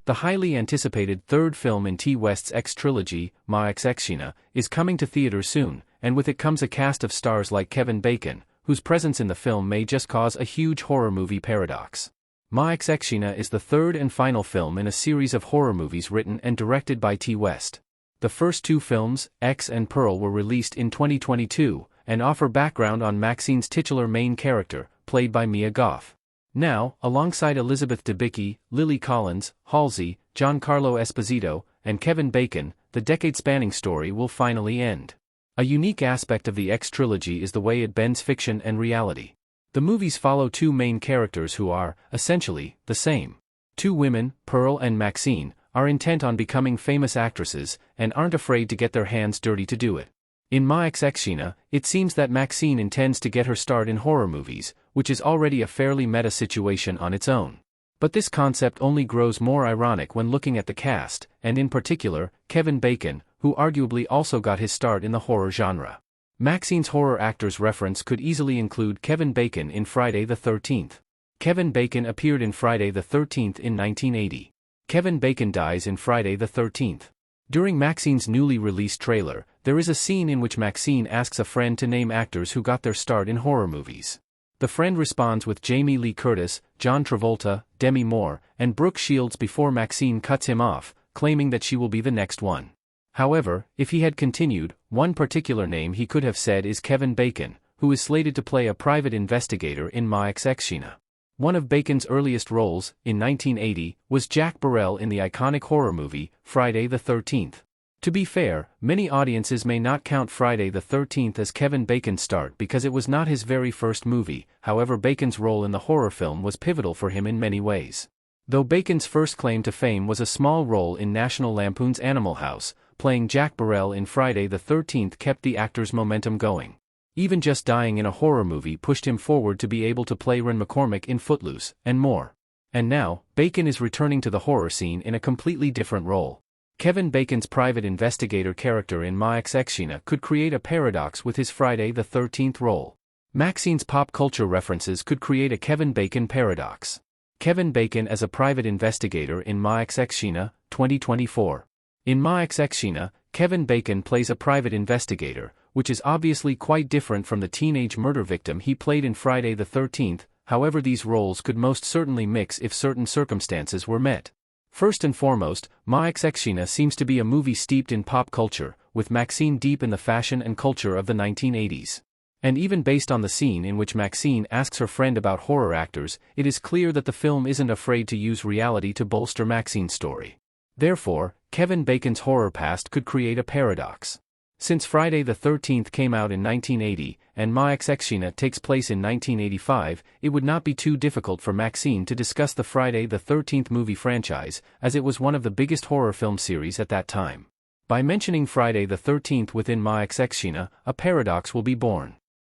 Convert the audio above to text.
The highly anticipated third film in T. West's X trilogy, Ma Execina, is coming to theaters soon, and with it comes a cast of stars like Kevin Bacon, whose presence in the film may just cause a huge horror movie paradox. Ma Execina is the third and final film in a series of horror movies written and directed by T. West. The first two films, X and Pearl, were released in 2022, and offer background on Maxine's titular main character, played by Mia Goth. Now, alongside Elizabeth Debicki, Lily Collins, Halsey, Giancarlo Esposito, and Kevin Bacon, the decade-spanning story will finally end. A unique aspect of the X trilogy is the way it bends fiction and reality. The movies follow two main characters who are, essentially, the same. Two women, Pearl and Maxine, are intent on becoming famous actresses, and aren't afraid to get their hands dirty to do it. In Ma Execina, it seems that Maxine intends to get her start in horror movies, which is already a fairly meta situation on its own. But this concept only grows more ironic when looking at the cast, and in particular, Kevin Bacon, who arguably also got his start in the horror genre. Maxine's horror actors reference could easily include Kevin Bacon in Friday the 13th. Kevin Bacon appeared in Friday the 13th in 1980. Kevin Bacon dies in Friday the 13th. During Maxine's newly released trailer, there is a scene in which Maxine asks a friend to name actors who got their start in horror movies. The friend responds with Jamie Lee Curtis, John Travolta, Demi Moore, and Brooke Shields before Maxine cuts him off, claiming that she will be the next one. However, if he had continued, one particular name he could have said is Kevin Bacon, who is slated to play a private investigator in Ma Execina. One of Bacon's earliest roles, in 1980, was Jack Burrell in the iconic horror movie, Friday the 13th. To be fair, many audiences may not count Friday the 13th as Kevin Bacon's start because it was not his very first movie. However, Bacon's role in the horror film was pivotal for him in many ways. Though Bacon's first claim to fame was a small role in National Lampoon's Animal House, playing Jack Burrell in Friday the 13th kept the actor's momentum going. Even just dying in a horror movie pushed him forward to be able to play Ren McCormick in Footloose, and more. And now, Bacon is returning to the horror scene in a completely different role. Kevin Bacon's private investigator character in Ma Execina could create a paradox with his Friday the 13th role. Maxine's pop culture references could create a Kevin Bacon paradox. Kevin Bacon as a private investigator in Ma Execina, 2024. In Ma Execina, Kevin Bacon plays a private investigator, which is obviously quite different from the teenage murder victim he played in Friday the 13th, however these roles could most certainly mix if certain circumstances were met. First and foremost, Ma Execina seems to be a movie steeped in pop culture, with Maxine deep in the fashion and culture of the 1980s. And even based on the scene in which Maxine asks her friend about horror actors, it is clear that the film isn't afraid to use reality to bolster Maxine's story. Therefore, Kevin Bacon's horror past could create a paradox. Since Friday the 13th came out in 1980, and Ma Execina takes place in 1985, it would not be too difficult for Maxine to discuss the Friday the 13th movie franchise, as it was one of the biggest horror film series at that time. By mentioning Friday the 13th within Ma Execina, a paradox will be born.